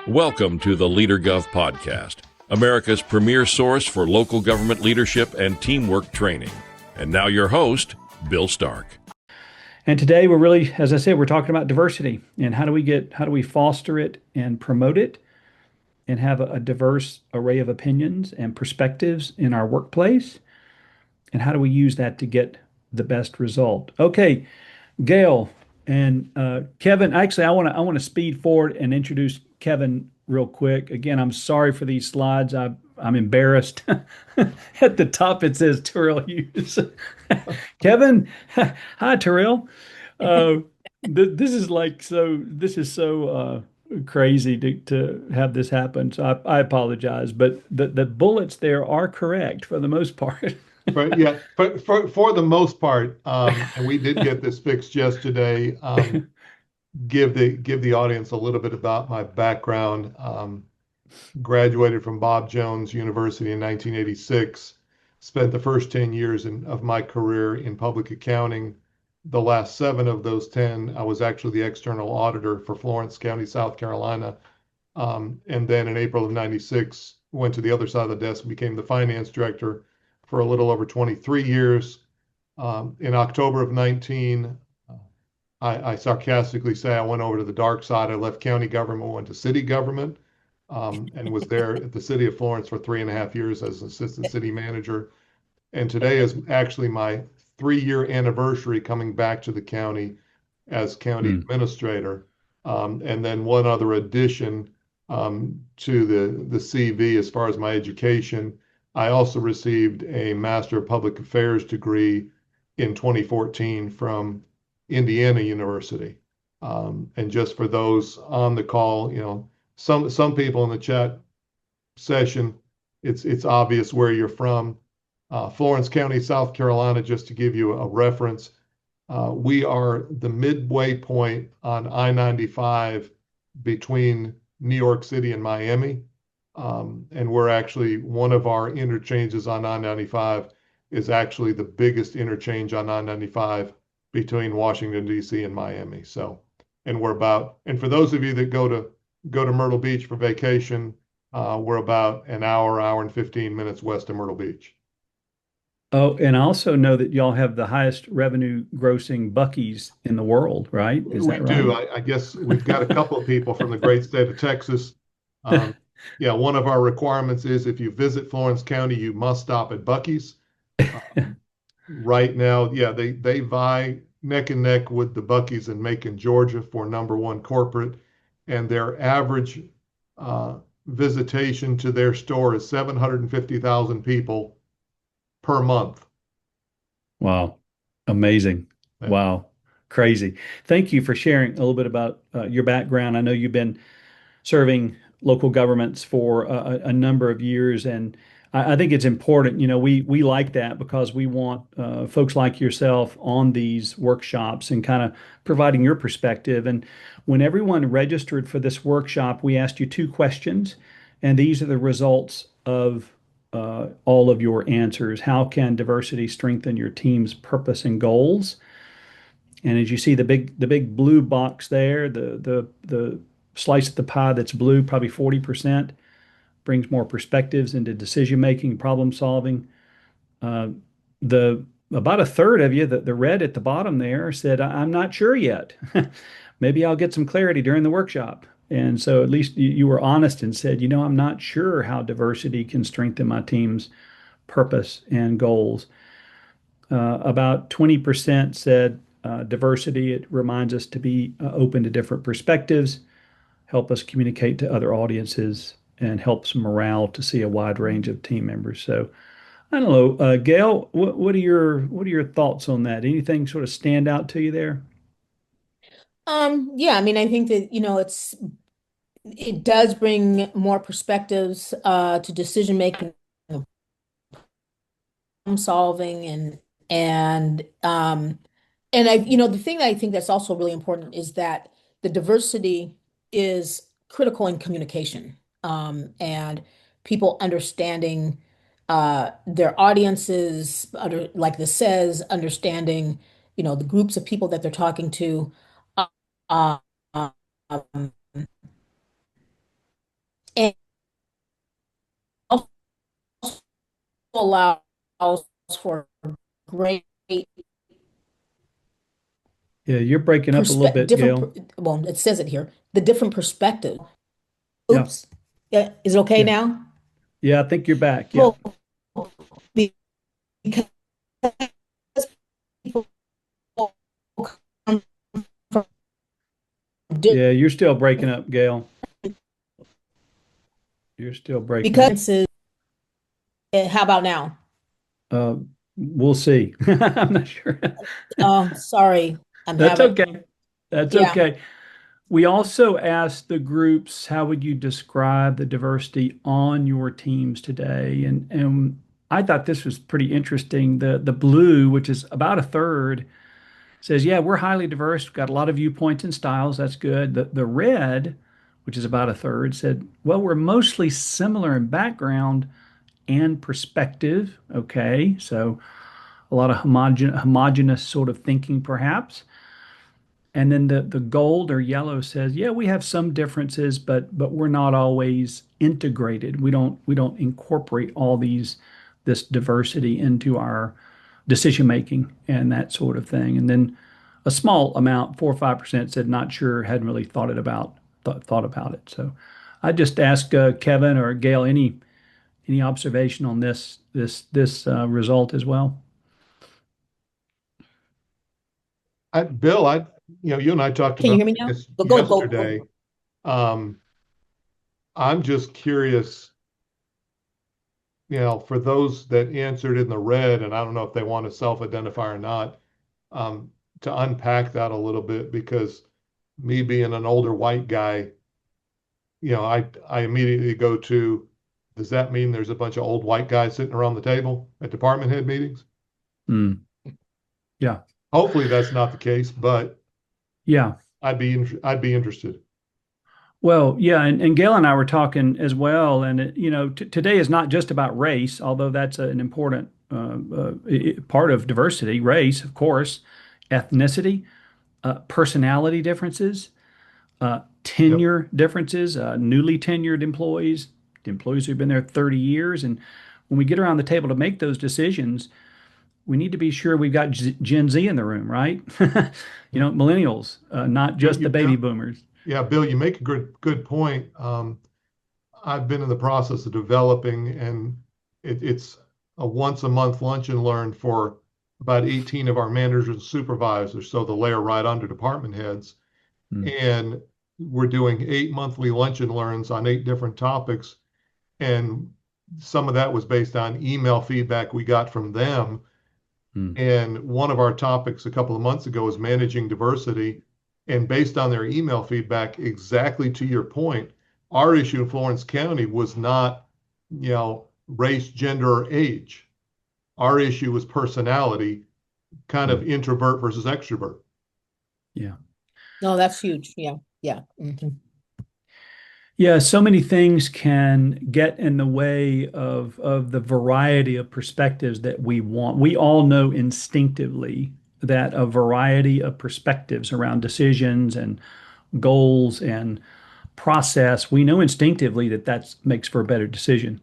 Welcome to the LeaderGov podcast, America's premier source for local government leadership and teamwork training. And now your host, Bill Stark. And today we're really, as I said, we're talking about diversity and how do we foster it and promote it and have a diverse array of opinions and perspectives in our workplace, and how do we use that to get the best result. Okay, Gail and Kevin. Actually, I want to speed forward and introduce Kevin real quick. Again, I'm sorry for these slides. I'm embarrassed. At the top it says Terrell Hughes. Kevin, hi Terrell. Uh, this is like so. This is so crazy to have this happen. So I apologize, but the bullets there are correct for the most part. But yeah, for the most part, and we did get this fixed yesterday. Give the audience a little bit about my background. Graduated from Bob Jones University in 1986. Spent the first 10 years of my career in public accounting. The last 7 of those 10, I was actually the external auditor for Florence County, South Carolina. And then in April of 96, went to the other side of the desk and became the finance director for a little over 23 years. In October of 19, I sarcastically say I went over to the dark side. I left county government, went to city government, and was there at the city of Florence for 3.5 years as assistant city manager. And today is actually my 3-year anniversary coming back to the county as county administrator. And then one other addition to the CV as far as my education. I also received a Master of Public Affairs degree in 2014 from Indiana University. And just for those on the call, some people in the chat session, it's obvious where you're from. Florence County, South Carolina, just to give you a reference, we are the midway point on I-95 between New York City and Miami. And we're actually, one of our interchanges on I-95 is actually the biggest interchange on I-95 between Washington, D.C. and Miami. So, and for those of you that go to Myrtle Beach for vacation, we're about an hour and 15 minutes west of Myrtle Beach. Oh, and I also know that y'all have the highest revenue grossing Buc-ee's in the world, right? Is We that do. right? I guess we've got a couple of people from the great state of Texas. Yeah, one of our requirements is if you visit Florence County, you must stop at Buc-ee's. Right now, yeah, they vie neck and neck with the Buc-ee's in Macon, Georgia for #1 corporate, and their average visitation to their store is 750,000 people per month. Wow. Amazing. Yeah. Wow. Crazy. Thank you for sharing a little bit about your background. I know you've been serving local governments for a number of years, and I think it's important. We like that because we want folks like yourself on these workshops and kind of providing your perspective. And when everyone registered for this workshop, we asked you 2 questions, and these are the results of all of your answers. How can diversity strengthen your team's purpose and goals? And as you see the big blue box there, the slice of the pie that's blue, probably 40%, brings more perspectives into decision making, problem solving. Uh, the About a third of you, the red at the bottom there, said, "I'm not sure yet. Maybe I'll get some clarity during the workshop." And so at least you were honest and said, I'm not sure how diversity can strengthen my team's purpose and goals. About 20% said diversity, it reminds us to be open to different perspectives, help us communicate to other audiences, and helps morale to see a wide range of team members. So I don't know, Gail, what are your thoughts on that? Anything sort of stand out to you there? Yeah, I mean, I think that, it does bring more perspectives to decision making, problem solving, and the thing that I think that's also really important is that the diversity is critical in communication, and people understanding their audiences, like this says, understanding, the groups of people that they're talking to. Uh, um, allows for great Yeah, you're breaking up a little bit, Gail. well, it says it here, the different perspective. Yeah. Oops. Yeah, is it okay Yeah. now? Yeah, I think you're back. Yeah. Well, because people come from Yeah, you're still breaking up, Gail. You're still breaking up. because how about now? Uh, we'll see. I'm not sure. Oh, sorry. I'm That's having, okay. That's yeah. okay. We also asked the groups, how would you describe the diversity on your teams today? And I thought this was pretty interesting. The blue, which is about a third, says, yeah, we're highly diverse. We've got a lot of viewpoints and styles. That's good. The red, which is about a third, said, well, we're mostly similar in background and perspective. Okay, so a lot of homogenous sort of thinking, perhaps. And then the gold or yellow says, yeah, we have some differences, but we're not always integrated. We don't incorporate all this diversity into our decision making and that sort of thing. And then a small amount, 4 or 5%, said not sure, hadn't really thought about it. So I just ask Kevin or Gail any observation on this result as well. Bill, you and I talked Can you about hear me now? this Go. yesterday. Um, I'm just curious, for those that answered in the red, and I don't know if they want to self-identify or not, to unpack that a little bit, because me being an older white guy, I immediately go to, does that mean there's a bunch of old white guys sitting around the table at department head meetings? Mm, yeah. Hopefully that's not the case, but Yeah. I'd be interested. Well, yeah, and Gail and I were talking as well, and today is not just about race, although that's an important part of diversity. Race, of course, ethnicity, personality differences, tenure differences, newly tenured employees, employees who've been there 30 years, and when we get around the table to make those decisions, we need to be sure we've got Gen Z in the room, right? Millennials, not just the baby boomers. Yeah, Bill, you make a good point. I've been in the process of developing, and it's a once a month lunch and learn for about 18 of our managers and supervisors, so the layer right under department heads. And we're doing 8 monthly lunch and learns on 8 different topics. And some of that was based on email feedback we got from them. And one of our topics a couple of months ago was managing diversity. And based on their email feedback, exactly to your point, our issue in Florence County was not, race, gender, or age. Our issue was personality, kind of introvert versus extrovert. Yeah. No, that's huge. Yeah. Yeah. Mhm. Yeah, so many things can get in the way of the variety of perspectives that we want. We all know instinctively that a variety of perspectives around decisions and goals and process, we know instinctively that makes for a better decision.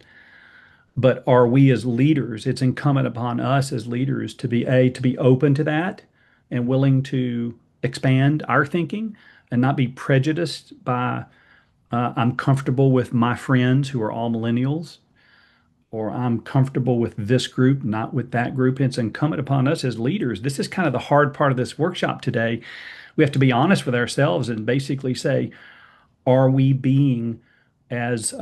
But are we as leaders? It's incumbent upon us as leaders to be open to that and willing to expand our thinking and not be prejudiced by I'm comfortable with my friends who are all millennials, or I'm comfortable with this group, not with that group. It's incumbent upon us as leaders. This is kind of the hard part of this workshop today. We have to be honest with ourselves and basically say, are we being as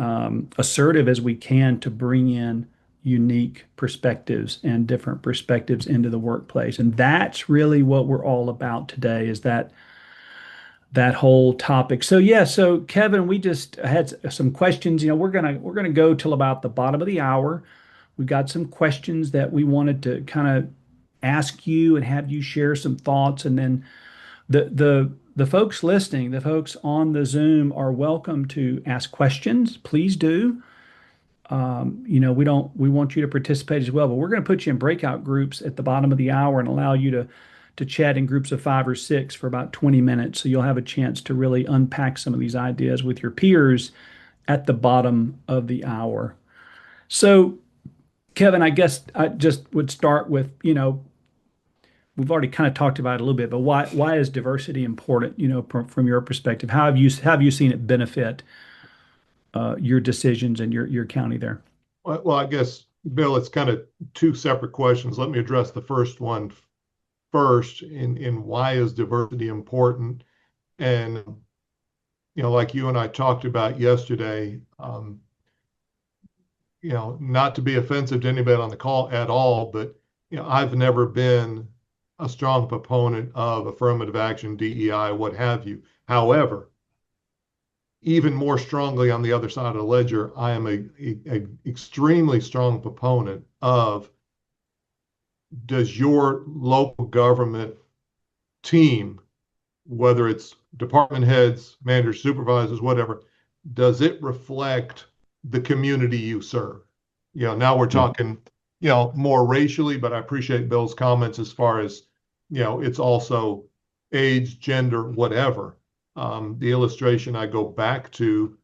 assertive as we can to bring in unique perspectives and different perspectives into the workplace? And that's really what we're all about today, is that whole topic. So yeah, so Kevin, we just had some questions. We're gonna go till about the bottom of the hour. We've got some questions that we wanted to kind of ask you and have you share some thoughts, and then the folks listening, the folks on the Zoom, are welcome to ask questions. Please do. We want you to participate as well, but we're going to put you in breakout groups at the bottom of the hour and allow you to chat in groups of 5 or 6 for about 20 minutes. So you'll have a chance to really unpack some of these ideas with your peers at the bottom of the hour. So Kevin, I guess I just would start with, we've already kind of talked about it a little bit, but why is diversity important, from your perspective? How have you seen it benefit your decisions and your county there? Well, I guess, Bill, it's kind of two separate questions. Let me address the first one first in why is diversity important? And, like you and I talked about yesterday, not to be offensive to anybody on the call at all, but, I've never been a strong proponent of affirmative action, DEI, what have you. However, even more strongly on the other side of the ledger, I am a extremely strong proponent of, does your local government team, whether it's department heads, managers, supervisors, whatever, does it reflect the community you serve? Now we're talking, more racially, but I appreciate Bill's comments as far as, it's also age, gender, whatever. The illustration I go back to,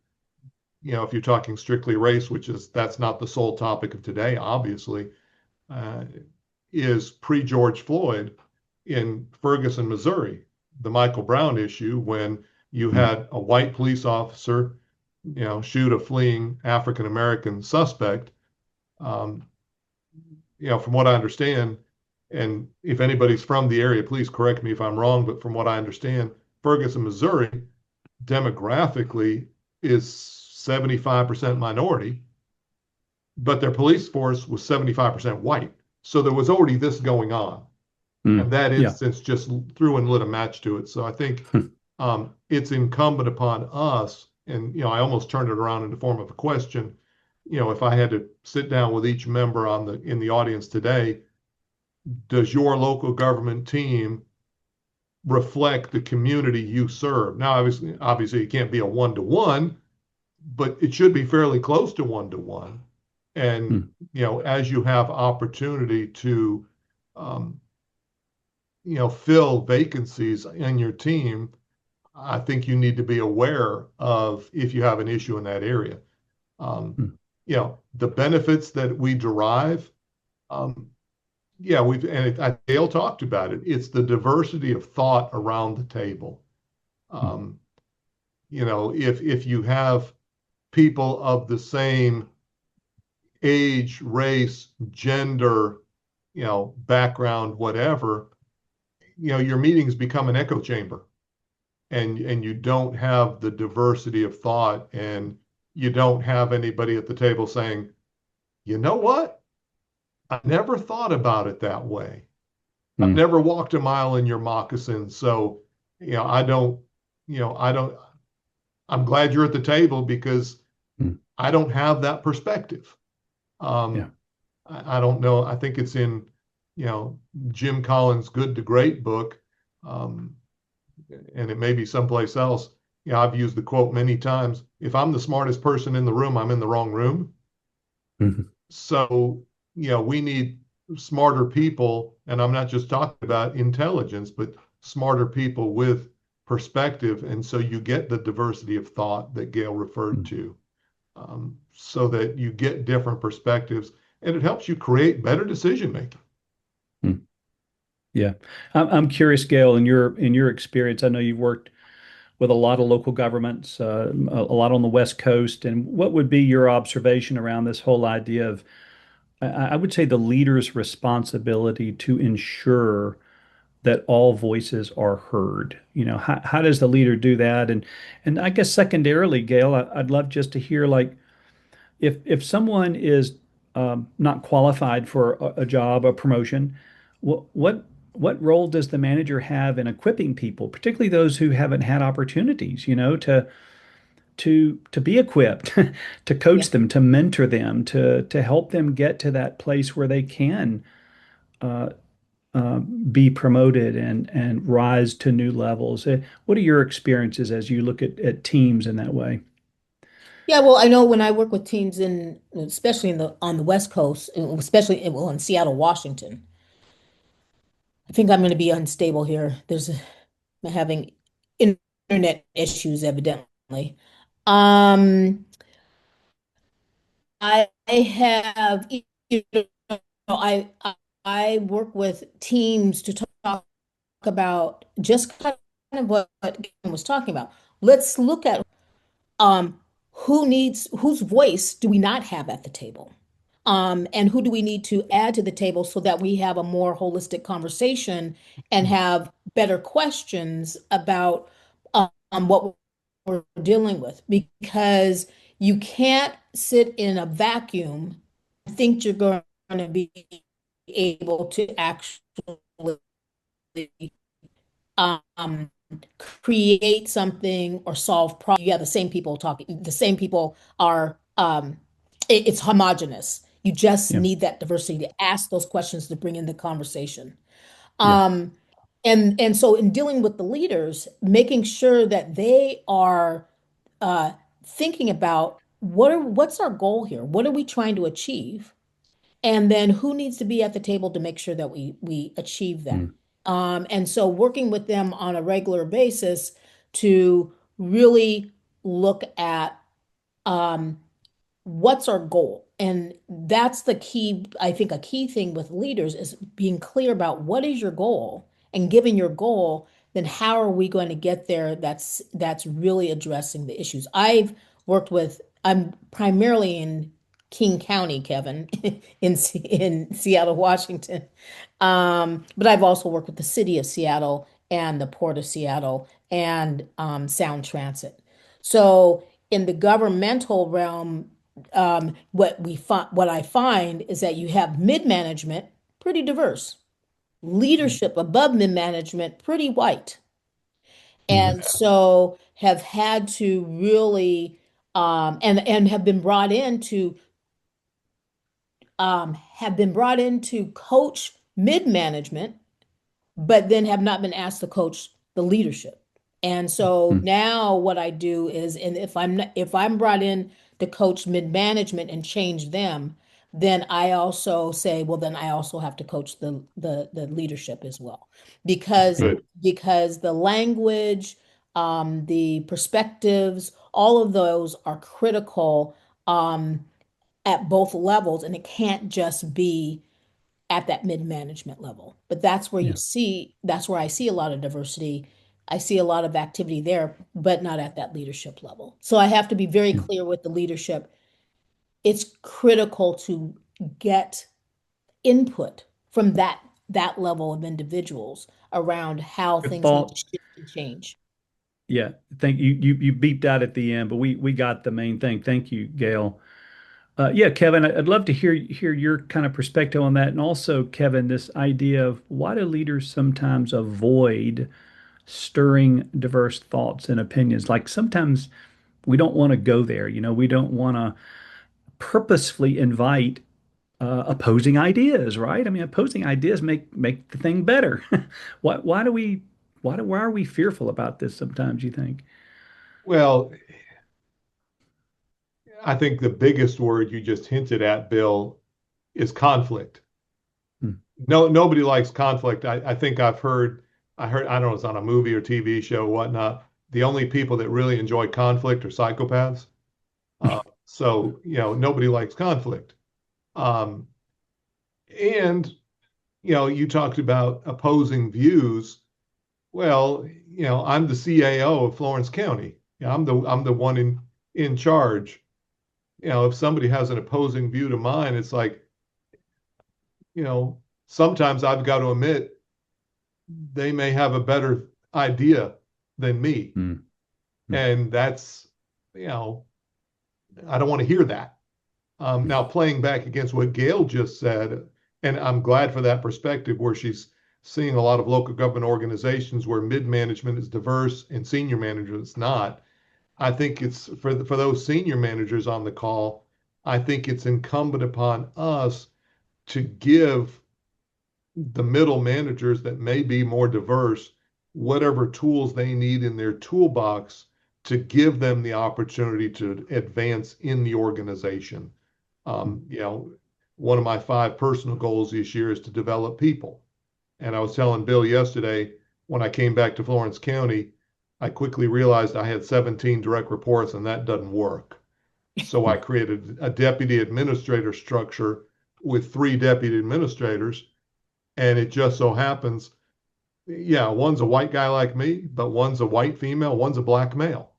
if you're talking strictly race, that's not the sole topic of today, obviously, is pre-George Floyd in Ferguson, Missouri, the Michael Brown issue, when you had a white police officer, shoot a fleeing African American suspect. From what I understand, and if anybody's from the area, please correct me if I'm wrong, but from what I understand, Ferguson, Missouri, demographically is 75% minority, but their police force was 75% white. So there was already this going on. And that instance just threw and lit a match to it. So I think it's incumbent upon us, and I almost turned it around in the form of a question. If I had to sit down with each member in the audience today, does your local government team reflect the community you serve? Now, obviously, it can't be a one-to-one, but it should be fairly close to one-to-one. And as you have opportunity to fill vacancies in your team, I think you need to be aware of if you have an issue in that area. The benefits that we derive, Dale talked about it. It's the diversity of thought around the table. If you have people of the same age, race, gender, background, whatever, your meetings become an echo chamber, and you don't have the diversity of thought, and you don't have anybody at the table saying, you know what? I never thought about it that way. I've never walked a mile in your moccasins. So, I'm glad you're at the table because I don't have that perspective. I don't know. I think it's in, Jim Collins' Good to Great book. And it may be someplace else. I've used the quote many times. If I'm the smartest person in the room, I'm in the wrong room. So, we need smarter people. And I'm not just talking about intelligence, but smarter people with perspective. And so you get the diversity of thought that Gail referred to, so that you get different perspectives, and it helps you create better decision making. Yeah. I'm curious, Gail, in your experience, I know you've worked with a lot of local governments, a lot on the West Coast, and what would be your observation around this whole idea of, I would say, the leader's responsibility to ensure that all voices are heard? How does the leader do that? And I guess secondarily, Gail, I'd love just to hear, like, if someone is not qualified for a job, a promotion, what role does the manager have in equipping people, particularly those who haven't had opportunities, to be equipped, to coach them, to mentor them, to help them get to that place where they can be promoted and rise to new levels? What are your experiences as you look at teams in that way? Yeah, well, I know when I work with teams especially on the West Coast, especially in Seattle, Washington. I think I'm going to be unstable here. I'm having internet issues, evidently. Um, I have you know, I work with teams to talk about just kind of what Ken was talking about. Let's look at um, whose voice do we not have at the table? And who do we need to add to the table so that we have a more holistic conversation and have better questions about what we're dealing with? Because you can't sit in a vacuum and think you're going to be able to actually um, create something or solve problems. Yeah, the same people talking, the same people are, it's homogenous. You just Yeah. need that diversity to ask those questions to bring in the conversation. Yeah. Um, and so in dealing with the leaders, making sure that they are thinking about what's our goal here? What are we trying to achieve? And then who needs to be at the table to make sure that we achieve that? Mm. And so working with them on a regular basis to really look at um, what's our goal. And that's the key, I think a key thing with leaders is being clear about what is your goal, and given your goal, then how are we going to get there that's really addressing the issues. I'm primarily in King County, Kevin, in Seattle, Washington. But I've also worked with the city of Seattle and the Port of Seattle and Sound Transit. So in the governmental realm, what I find is that you have mid-management, pretty diverse, leadership above mid-management, pretty white, Mhm. and so have had to really and have been brought in to coach mid-management, but then have not been asked to coach the leadership. And so Mm. now what I do is, and if I'm brought in to coach mid-management and change them, then I also say, well, then I also have to coach the leadership as well, because Good. the language, the perspectives, all of those are critical at both levels, and it can't just be at that mid-management level. But Yeah. that's where I see a lot of diversity. I see a lot of activity there, but not at that leadership level. So I have to be very Yeah. clear with the leadership. It's critical to get input from that level of individuals around how Good things need to thought. shift and change. Yeah. Thank you. You beeped out at the end, but we got the main thing. Thank you, Gail. Yeah, Kevin, I'd love to hear your kind of perspective on that. And also, Kevin, this idea of why do leaders sometimes avoid stirring diverse thoughts and opinions? Like sometimes we don't want to go there. We don't want to purposefully invite opposing ideas, right? I mean, opposing ideas make the thing better. Why do we why are we fearful about this sometimes, you think? Well, I think the biggest word you just hinted at, Bill, is conflict. Hmm. No, nobody likes conflict. I think I don't know, it's on a movie or TV show, whatnot. The only people that really enjoy conflict are psychopaths. So, nobody likes conflict. Um, and, you talked about opposing views. Well, I'm the CAO of Florence County. I'm the one in charge. If somebody has an opposing view to mine, it's like, sometimes I've got to admit they may have a better idea than me. Hmm. Hmm. And that's, you know, I don't want to hear that. Now, playing back against what Gail just said, and I'm glad for that perspective where she's seeing a lot of local government organizations where mid-management is diverse and senior management is not. I think it's for those senior managers on the call, I think it's incumbent upon us to give the middle managers that may be more diverse whatever tools they need in their toolbox to give them the opportunity to advance in the organization. One of my 5 personal goals this year is to develop people. And I was telling Bill yesterday, when I came back to Florence County, I quickly realized I had 17 direct reports and that doesn't work. So I created a deputy administrator structure with 3 deputy administrators, and it just so happens, yeah, one's a white guy like me, but one's a white female, one's a black male.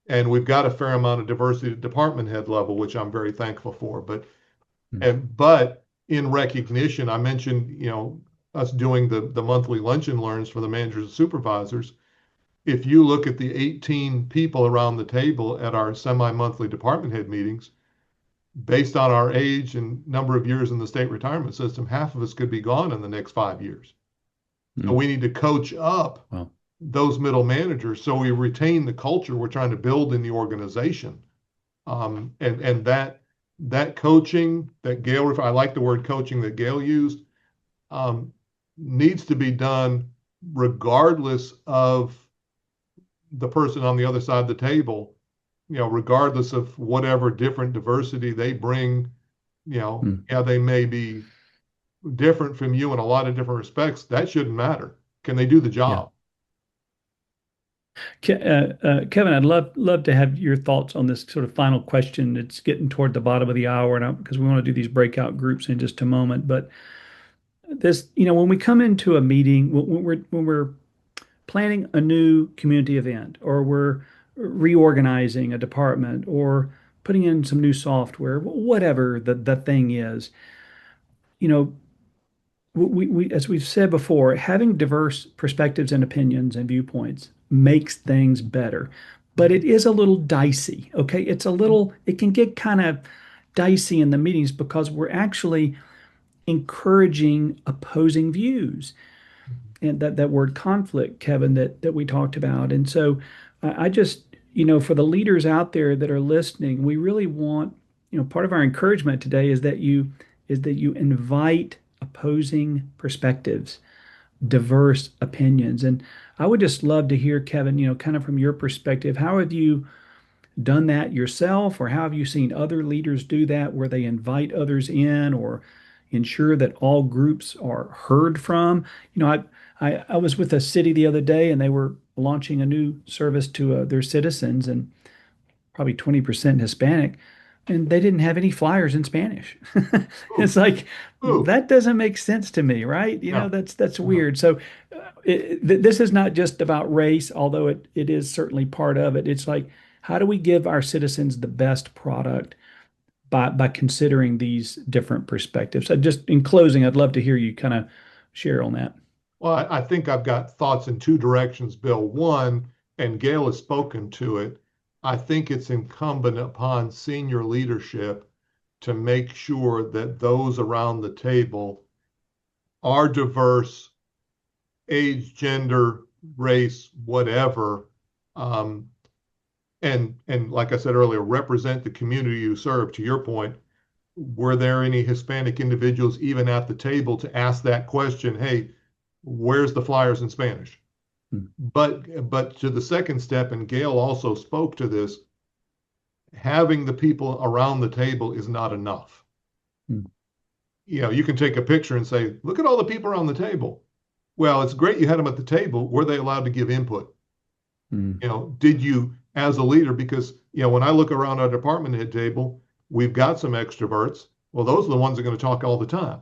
And we've got a fair amount of diversity at department head level, which I'm very thankful for. But in recognition, I mentioned, us doing the monthly lunch and learns for the managers and supervisors. If you look at the 18 people around the table at our semi-monthly department head meetings, based on our age and number of years in the state retirement system, half of us could be gone in the next 5 years. So we need to coach up those middle managers so we retain the culture we're trying to build in the organization. And that coaching that Gail, I like the word coaching that Gail used, needs to be done regardless of the person on the other side of the table, regardless of whatever different diversity they bring. Yeah, they may be different from you in a lot of different respects. That shouldn't matter. Can they do the job? Kevin, I'd love to have your thoughts on this sort of final question. It's getting toward the bottom of the hour, and because we want to do these breakout groups in just a moment. But this, when we come into a meeting, when we're planning a new community event, or we're reorganizing a department, or putting in some new software, whatever the thing is, we as we've said before, having diverse perspectives and opinions and viewpoints makes things better. But it is a little dicey, okay? It can get kind of dicey in the meetings because we're actually encouraging opposing views. And that word conflict, Kevin, that we talked about. And so I just, for the leaders out there that are listening, we really want, part of our encouragement today is that you invite opposing perspectives, diverse opinions. And I would just love to hear, Kevin, kind of from your perspective, how have you done that yourself, or how have you seen other leaders do that, where they invite others in or ensure that all groups are heard from? I was with a city the other day, and they were launching a new service to their citizens, and probably 20% Hispanic, and they didn't have any flyers in Spanish. It's like, that doesn't make sense to me, right? No. That's weird. So this is not just about race, although it is certainly part of it. It's like, how do we give our citizens the best product by considering these different perspectives? So just in closing, I'd love to hear you kind of share on that. Well, I think I've got thoughts in 2 directions, Bill. One, and Gail has spoken to it, I think it's incumbent upon senior leadership to make sure that those around the table are diverse, age, gender, race, whatever, and like I said earlier, represent the community you serve. To your point, were there any Hispanic individuals even at the table to ask that question? Hey, where's the flyers in Spanish? But to the second step, and Gail also spoke to this, having the people around the table is not enough. You can take a picture and say, look at all the people around the table. Well, it's great you had them at the table. Were they allowed to give input? Did you, as a leader, because, when I look around our department head table, we've got some extroverts. Well, those are the ones that are going to talk all the time.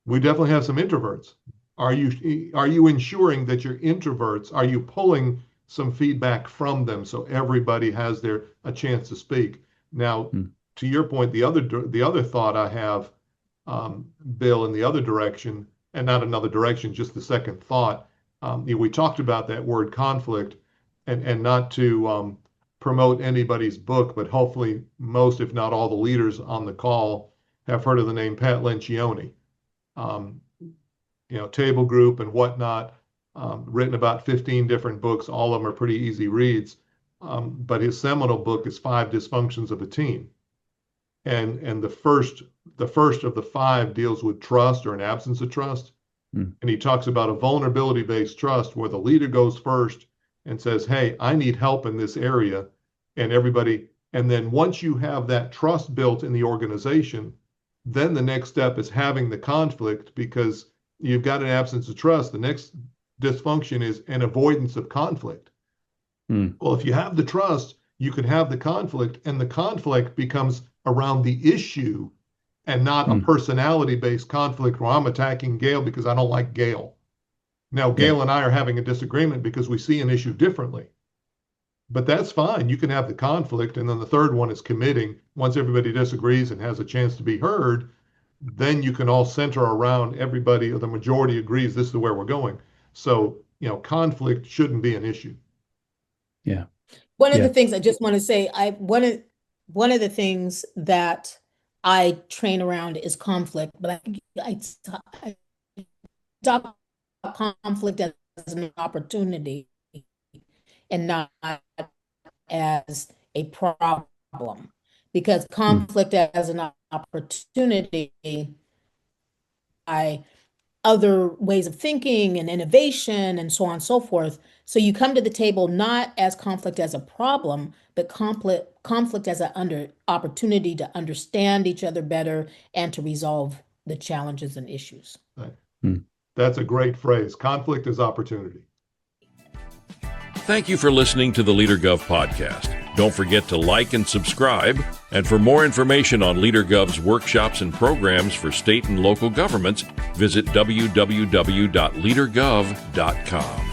We definitely have some introverts. Are you ensuring that your introverts, are you pulling some feedback from them so everybody has a chance to speak? Now, to your point, the other thought I have, Bill, in the other direction, and not another direction, just the second thought. We talked about that word conflict, and not to promote anybody's book, but hopefully most, if not all, the leaders on the call have heard of the name Pat Lencioni. Table Group and whatnot, written about 15 different books. All of them are pretty easy reads. But his seminal book is 5 Dysfunctions of a Team. And the first of the 5 deals with trust, or an absence of trust. And he talks about a vulnerability-based trust where the leader goes first and says, hey, I need help in this area. And then once you have that trust built in the organization, then the next step is having the conflict, because you've got an absence of trust. The next dysfunction is an avoidance of conflict. Well, if you have the trust, you can have the conflict, and the conflict becomes around the issue and not a personality-based conflict where I'm attacking Gail because I don't like Gail. Now, Gail and I are having a disagreement because we see an issue differently. But that's fine. You can have the conflict. And then the third one is committing. Once everybody disagrees and has a chance to be heard, then you can all center around everybody, or the majority agrees this is where we're going. So, conflict shouldn't be an issue. Yeah. One of the things I just want to say, one of the things that I train around is conflict, but I talk about conflict as an opportunity and not as a problem, because conflict as an opportunity, other ways of thinking and innovation and so on and so forth. So you come to the table not as conflict as a problem, but conflict as an opportunity to understand each other better and to resolve the challenges and issues. Right. That's a great phrase. Conflict is opportunity. Thank you for listening to the LeaderGov podcast. Don't forget to like and subscribe. And for more information on LeaderGov's workshops and programs for state and local governments, visit www.leadergov.com.